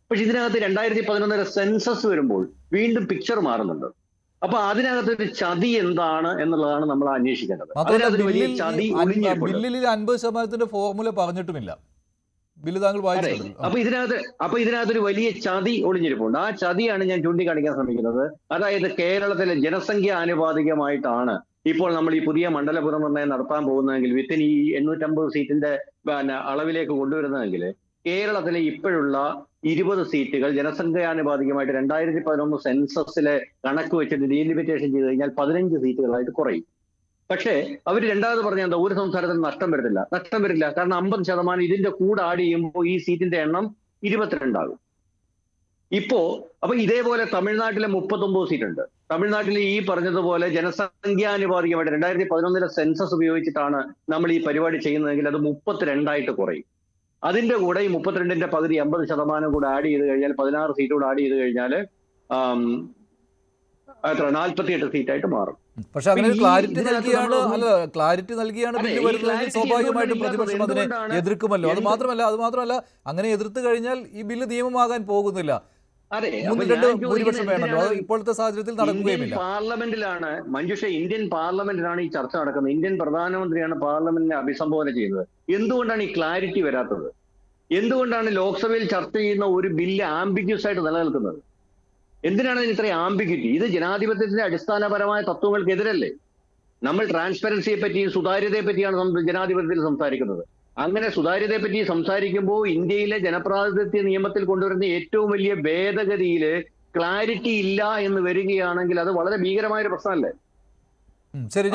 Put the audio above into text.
പക്ഷെ ഇതിനകത്ത് 2011 സെൻസസ് വരുമ്പോൾ വീണ്ടും പിക്ചർ മാറുന്നുണ്ട്. അപ്പൊ അതിനകത്തൊരു ചതി എന്താണ് എന്നുള്ളതാണ് നമ്മൾ അന്വേഷിക്കേണ്ടത്. മാത്രമല്ല അതിനകത്തൊരു വലിയ ചതി ഒളിഞ്ഞിരിപ്പുണ്ട്. ബില്ലിൽ 50% ഫോർമുല പറഞ്ഞിട്ടുമില്ല. ബില്ല് താങ്കൾ അതെ. വായിച്ചിട്ടുണ്ട്. അപ്പൊ ഇതിനകത്തൊരു വലിയ ചതി ഒളിഞ്ഞിരിപ്പുണ്ട്. ആ ചതിയാണ് ഞാൻ ചൂണ്ടിക്കാണിക്കാൻ ശ്രമിക്കുന്നത്. അതായത് കേരളത്തിലെ ജനസംഖ്യ ആനുപാതികമായിട്ടാണ് ഇപ്പോൾ നമ്മൾ ഈ പുതിയ മണ്ഡല പുനർനിർണ്ണയം നടത്താൻ പോകുന്നതെങ്കിൽ വിത്തിൻ ഈ 850 സീറ്റിന്റെ അളവിലേക്ക് കൊണ്ടുവരുന്നതെങ്കിൽ കേരളത്തിലെ ഇപ്പോഴുള്ള 20 സീറ്റുകൾ ജനസംഖ്യാനുപാതികമായിട്ട് 2011 സെൻസസിലെ കണക്ക് വെച്ചിട്ട് ഡീലിമിറ്റേഷൻ ചെയ്ത് കഴിഞ്ഞാൽ 15 സീറ്റുകളായിട്ട് കുറയും. പക്ഷേ അവർ രണ്ടാമത് പറഞ്ഞ എന്താ, ഒരു സംസ്ഥാനത്തിന് നഷ്ടം വരില്ല. കാരണം 50% ഇതിന്റെ കൂടെ ആഡ് ചെയ്യുമ്പോൾ ഈ സീറ്റിന്റെ എണ്ണം 22 ആകും. അപ്പൊ ഇതേപോലെ തമിഴ്നാട്ടിലെ 39 സീറ്റ് ഉണ്ട്. തമിഴ്നാട്ടിൽ ഈ പറഞ്ഞതുപോലെ ജനസംഖ്യാനുപാതികമായിട്ട് 2011 സെൻസസ് ഉപയോഗിച്ചിട്ടാണ് നമ്മൾ ഈ പരിപാടി ചെയ്യുന്നതെങ്കിൽ അത് 32 കുറയും. അതിന്റെ കൂടെ ഈ 32ന്റെ പകുതി 50% കൂടെ ആഡ് ചെയ്ത് കഴിഞ്ഞാൽ 16 സീറ്റ് കൂടെ ആഡ് ചെയ്ത് കഴിഞ്ഞാൽ 48 സീറ്റായിട്ട് മാറും. പക്ഷെ അങ്ങനെ ക്ലാരിറ്റി നൽകിയാണ് ബില്ല് വരുന്നതെങ്കിൽ സ്വാഭാവികമായിട്ടും പ്രതിപക്ഷം അതിനെ എതിർക്കുമല്ലോ. അത് മാത്രമല്ല അങ്ങനെ എതിർത്ത് കഴിഞ്ഞാൽ ഈ ബില്ല് നിയമമാകാൻ പോകുന്നില്ല. ഭൂരിപക്ഷം വേണമല്ലോ. അത് ഇപ്പോഴത്തെ സാഹചര്യത്തിൽ നടക്കുകയുമില്ല. പാർലമെന്റിലാണ് ഇന്ത്യൻ പാർലമെന്റിലാണ് ഈ ചർച്ച നടക്കുന്നത്. ഇന്ത്യൻ പ്രധാനമന്ത്രിയാണ് പാർലമെന്റിനെ അഭിസംബോധന ചെയ്യുന്നത്. എന്തുകൊണ്ടാണ് ഈ ക്ലാരിറ്റി വരാത്തത്? എന്തുകൊണ്ടാണ് ലോക്സഭയിൽ ചർച്ച ചെയ്യുന്ന ഒരു ബില്ല് ആംബിഗ്യസ് ആയിട്ട് നിലനിൽക്കുന്നത്? എന്തിനാണ് ഇതിന് ഇത്രയും ആംബിഗ്യൂറ്റി? ഇത് ജനാധിപത്യത്തിന്റെ അടിസ്ഥാനപരമായ തത്വങ്ങൾക്കെതിരല്ലേ? നമ്മൾ ട്രാൻസ്പെറൻസിയെ പറ്റിയും സുതാര്യതയെ പറ്റിയാണ് ജനാധിപത്യത്തിൽ സംസാരിക്കുന്നത്. അങ്ങനെ സുതാര്യതയെ പറ്റി സംസാരിക്കുമ്പോൾ ഇന്ത്യയിലെ ജനപ്രാതിനിധ്യ നിയമത്തിൽ കൊണ്ടുവരുന്ന ഏറ്റവും വലിയ ഭേദഗതിയിൽ ക്ലാരിറ്റി ഇല്ല എന്ന് വരികയാണെങ്കിൽ അത് വളരെ ഭീകരമായ ഒരു പ്രശ്നമല്ലേ? ശരി.